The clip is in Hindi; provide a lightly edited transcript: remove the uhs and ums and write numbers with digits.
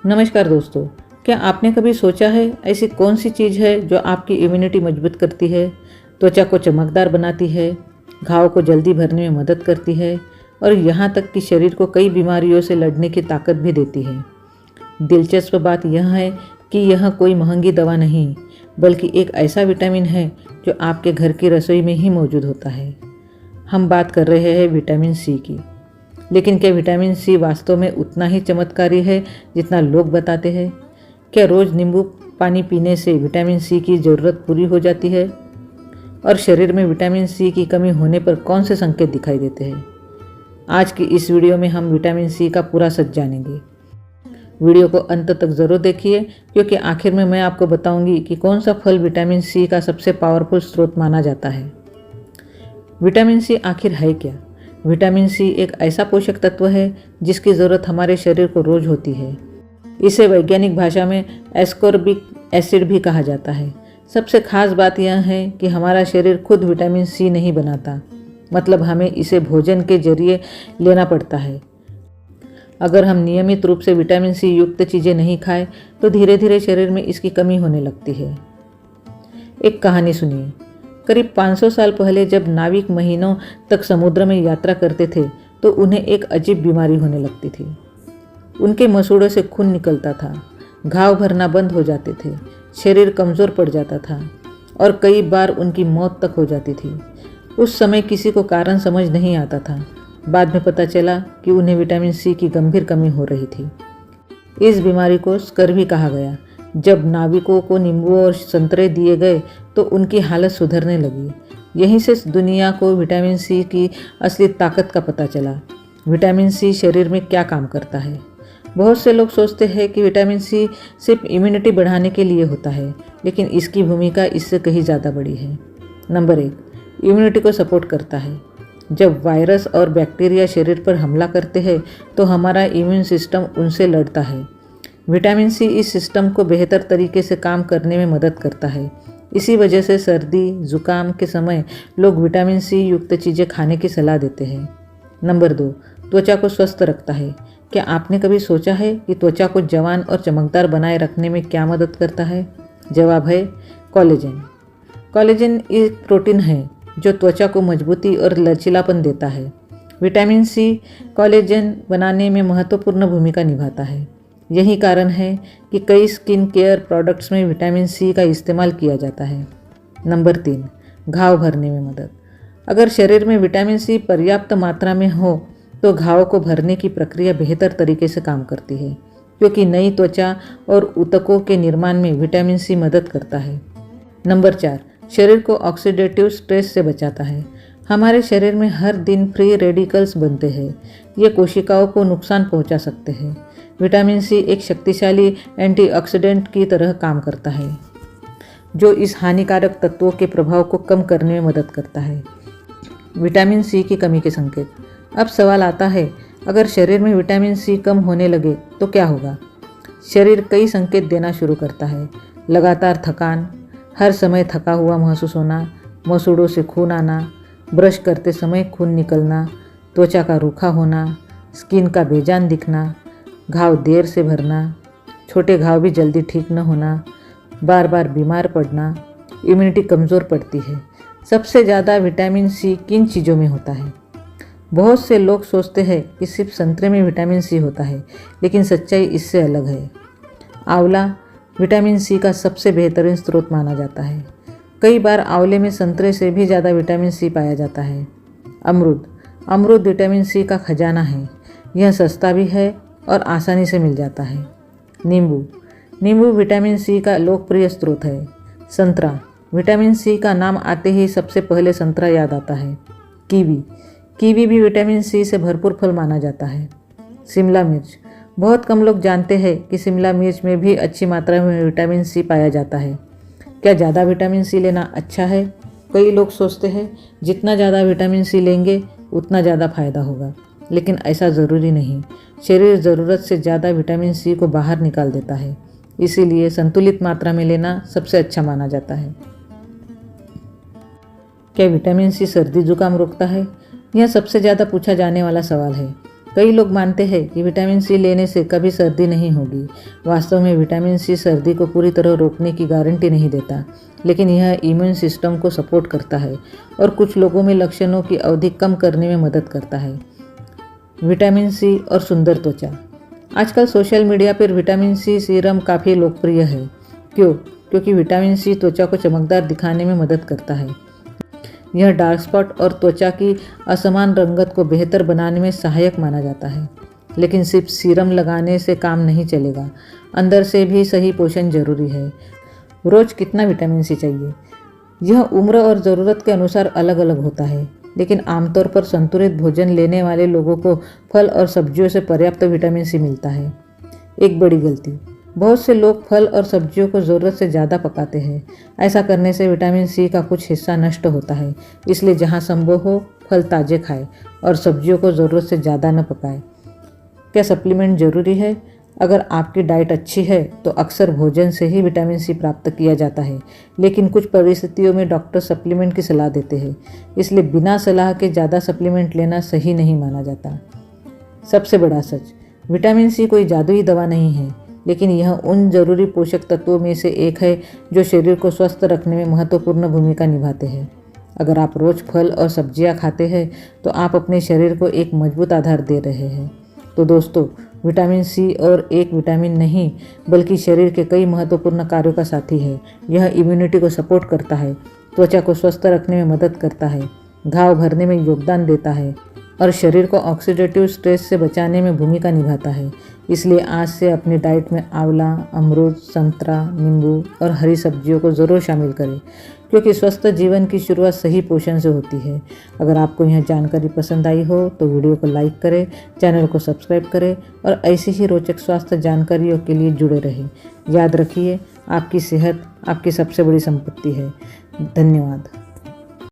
नमस्कार दोस्तों, क्या आपने कभी सोचा है ऐसी कौन सी चीज़ है जो आपकी इम्यूनिटी मजबूत करती है, त्वचा को चमकदार बनाती है, घाव को जल्दी भरने में मदद करती है और यहाँ तक कि शरीर को कई बीमारियों से लड़ने की ताकत भी देती है। दिलचस्प बात यह है कि यह कोई महंगी दवा नहीं, बल्कि एक ऐसा विटामिन है जो आपके घर की रसोई में ही मौजूद होता है। हम बात कर रहे हैं विटामिन सी की। लेकिन क्या विटामिन सी वास्तव में उतना ही चमत्कारी है जितना लोग बताते हैं? क्या रोज़ नींबू पानी पीने से विटामिन सी की ज़रूरत पूरी हो जाती है? और शरीर में विटामिन सी की कमी होने पर कौन से संकेत दिखाई देते हैं? आज की इस वीडियो में हम विटामिन सी का पूरा सच जानेंगे। वीडियो को अंत तक ज़रूर देखिए, क्योंकि आखिर में मैं आपको बताऊंगी कि कौन सा फल विटामिन सी का सबसे पावरफुल स्रोत माना जाता है। विटामिन सी आखिर है क्या? विटामिन सी एक ऐसा पोषक तत्व है जिसकी ज़रूरत हमारे शरीर को रोज होती है। इसे वैज्ञानिक भाषा में एस्कॉर्बिक एसिड भी कहा जाता है। सबसे खास बात यह है कि हमारा शरीर खुद विटामिन सी नहीं बनाता, मतलब हमें इसे भोजन के जरिए लेना पड़ता है। अगर हम नियमित रूप से विटामिन सी युक्त चीज़ें नहीं खाएं तो धीरे धीरे शरीर में इसकी कमी होने लगती है। एक कहानी सुनिए। करीब 500 साल पहले जब नाविक महीनों तक समुद्र में यात्रा करते थे तो उन्हें एक अजीब बीमारी होने लगती थी। उनके मसूड़ों से खून निकलता था, घाव भरना बंद हो जाते थे, शरीर कमज़ोर पड़ जाता था और कई बार उनकी मौत तक हो जाती थी। उस समय किसी को कारण समझ नहीं आता था। बाद में पता चला कि उन्हें विटामिन सी की गंभीर कमी हो रही थी। इस बीमारी को स्कर्वी कहा गया। जब नाविकों को नींबू और संतरे दिए गए तो उनकी हालत सुधरने लगी। यहीं से दुनिया को विटामिन सी की असली ताकत का पता चला। विटामिन सी शरीर में क्या काम करता है? बहुत से लोग सोचते हैं कि विटामिन सी सिर्फ इम्यूनिटी बढ़ाने के लिए होता है, लेकिन इसकी भूमिका इससे कहीं ज़्यादा बड़ी है। नंबर 1, इम्यूनिटी को सपोर्ट करता है। जब वायरस और बैक्टीरिया शरीर पर हमला करते हैं तो हमारा इम्यून सिस्टम उनसे लड़ता है। विटामिन सी इस सिस्टम को बेहतर तरीके से काम करने में मदद करता है। इसी वजह से सर्दी जुकाम के समय लोग विटामिन सी युक्त चीज़ें खाने की सलाह देते हैं। नंबर 2, त्वचा को स्वस्थ रखता है। क्या आपने कभी सोचा है कि त्वचा को जवान और चमकदार बनाए रखने में क्या मदद करता है? जवाब है कोलेजन। कोलेजन एक प्रोटीन है जो त्वचा को मजबूती और लचीलापन देता है। विटामिन सी कोलेजन बनाने में महत्वपूर्ण भूमिका निभाता है। यही कारण है कि कई स्किन केयर प्रोडक्ट्स में विटामिन सी का इस्तेमाल किया जाता है। नंबर 3, घाव भरने में मदद। अगर शरीर में विटामिन सी पर्याप्त मात्रा में हो तो घाव को भरने की प्रक्रिया बेहतर तरीके से काम करती है, क्योंकि नई त्वचा और ऊतकों के निर्माण में विटामिन सी मदद करता है। नंबर 4, शरीर को ऑक्सीडेटिव स्ट्रेस से बचाता है। हमारे शरीर में हर दिन फ्री रेडिकल्स बनते हैं। ये कोशिकाओं को नुकसान पहुंचा सकते हैं। विटामिन सी एक शक्तिशाली एंटीऑक्सीडेंट की तरह काम करता है, जो इस हानिकारक तत्वों के प्रभाव को कम करने में मदद करता है। विटामिन सी की कमी के संकेत। अब सवाल आता है, अगर शरीर में विटामिन सी कम होने लगे तो क्या होगा? शरीर कई संकेत देना शुरू करता है। लगातार थकान, हर समय थका हुआ महसूस होना, मसूड़ों से खून आना, ब्रश करते समय खून निकलना, त्वचा का रूखा होना, स्किन का बेजान दिखना, घाव देर से भरना, छोटे घाव भी जल्दी ठीक न होना, बार बार बीमार पड़ना, इम्यूनिटी कमज़ोर पड़ती है। सबसे ज़्यादा विटामिन सी किन चीज़ों में होता है? बहुत से लोग सोचते हैं कि सिर्फ संतरे में विटामिन सी होता है, लेकिन सच्चाई इससे अलग है। आंवला विटामिन सी का सबसे बेहतरीन स्रोत माना जाता है। कई बार आंवले में संतरे से भी ज़्यादा विटामिन सी पाया जाता है। अमरूद विटामिन सी का खजाना है। यह सस्ता भी है और आसानी से मिल जाता है। नींबू विटामिन सी का लोकप्रिय स्रोत है। संतरा विटामिन सी का नाम आते ही सबसे पहले संतरा याद आता है। कीवी भी विटामिन सी से भरपूर फल माना जाता है। शिमला मिर्च, बहुत कम लोग जानते हैं कि शिमला मिर्च में भी अच्छी मात्रा में विटामिन सी पाया जाता है। क्या ज़्यादा विटामिन सी लेना अच्छा है? कई लोग सोचते हैं जितना ज़्यादा विटामिन सी लेंगे उतना ज़्यादा फायदा होगा, लेकिन ऐसा ज़रूरी नहीं। शरीर ज़रूरत से ज़्यादा विटामिन सी को बाहर निकाल देता है, इसीलिए संतुलित मात्रा में लेना सबसे अच्छा माना जाता है। क्या विटामिन सी सर्दी जुकाम रोकता है? यह सबसे ज़्यादा पूछा जाने वाला सवाल है। कई लोग मानते हैं कि विटामिन सी लेने से कभी सर्दी नहीं होगी। वास्तव में विटामिन सी सर्दी को पूरी तरह रोकने की गारंटी नहीं देता, लेकिन यह इम्यून सिस्टम को सपोर्ट करता है और कुछ लोगों में लक्षणों की अवधि कम करने में मदद करता है। विटामिन सी और सुंदर त्वचा। आजकल सोशल मीडिया पर विटामिन सी सीरम काफ़ी लोकप्रिय है। क्यों? क्योंकि विटामिन सी त्वचा को चमकदार दिखाने में मदद करता है। यह डार्क स्पॉट और त्वचा की असमान रंगत को बेहतर बनाने में सहायक माना जाता है। लेकिन सिर्फ सीरम लगाने से काम नहीं चलेगा, अंदर से भी सही पोषण जरूरी है। रोज कितना विटामिन सी चाहिए? यह उम्र और ज़रूरत के अनुसार अलग अलग होता है, लेकिन आमतौर पर संतुलित भोजन लेने वाले लोगों को फल और सब्जियों से पर्याप्त विटामिन सी मिलता है। एक बड़ी गलती, बहुत से लोग फल और सब्जियों को ज़रूरत से ज़्यादा पकाते हैं। ऐसा करने से विटामिन सी का कुछ हिस्सा नष्ट होता है। इसलिए जहाँ संभव हो फल ताज़े खाएं और सब्जियों को ज़रूरत से ज़्यादा न पकाएं। क्या सप्लीमेंट ज़रूरी है? अगर आपकी डाइट अच्छी है तो अक्सर भोजन से ही विटामिन सी प्राप्त किया जाता है, लेकिन कुछ परिस्थितियों में डॉक्टर सप्लीमेंट की सलाह देते हैं। इसलिए बिना सलाह के ज़्यादा सप्लीमेंट लेना सही नहीं माना जाता। सबसे बड़ा सच, विटामिन सी कोई जादुई दवा नहीं है, लेकिन यह उन जरूरी पोषक तत्वों में से एक है जो शरीर को स्वस्थ रखने में महत्वपूर्ण भूमिका निभाते हैं। अगर आप रोज़ फल और सब्जियां खाते हैं तो आप अपने शरीर को एक मजबूत आधार दे रहे हैं। तो दोस्तों, विटामिन सी और एक विटामिन नहीं बल्कि शरीर के कई महत्वपूर्ण कार्यों का साथी है। यह इम्यूनिटी को सपोर्ट करता है, त्वचा को स्वस्थ रखने में मदद करता है, घाव भरने में योगदान देता है और शरीर को ऑक्सीडेटिव स्ट्रेस से बचाने में भूमिका निभाता है। इसलिए आज से अपनी डाइट में आंवला, अमरूद, संतरा, नींबू और हरी सब्जियों को ज़रूर शामिल करें, क्योंकि स्वस्थ जीवन की शुरुआत सही पोषण से होती है। अगर आपको यह जानकारी पसंद आई हो तो वीडियो को लाइक करें, चैनल को सब्सक्राइब करें और ऐसी ही रोचक स्वास्थ्य जानकारियों के लिए जुड़े रहें। याद रखिए, आपकी सेहत आपकी सबसे बड़ी संपत्ति है। धन्यवाद।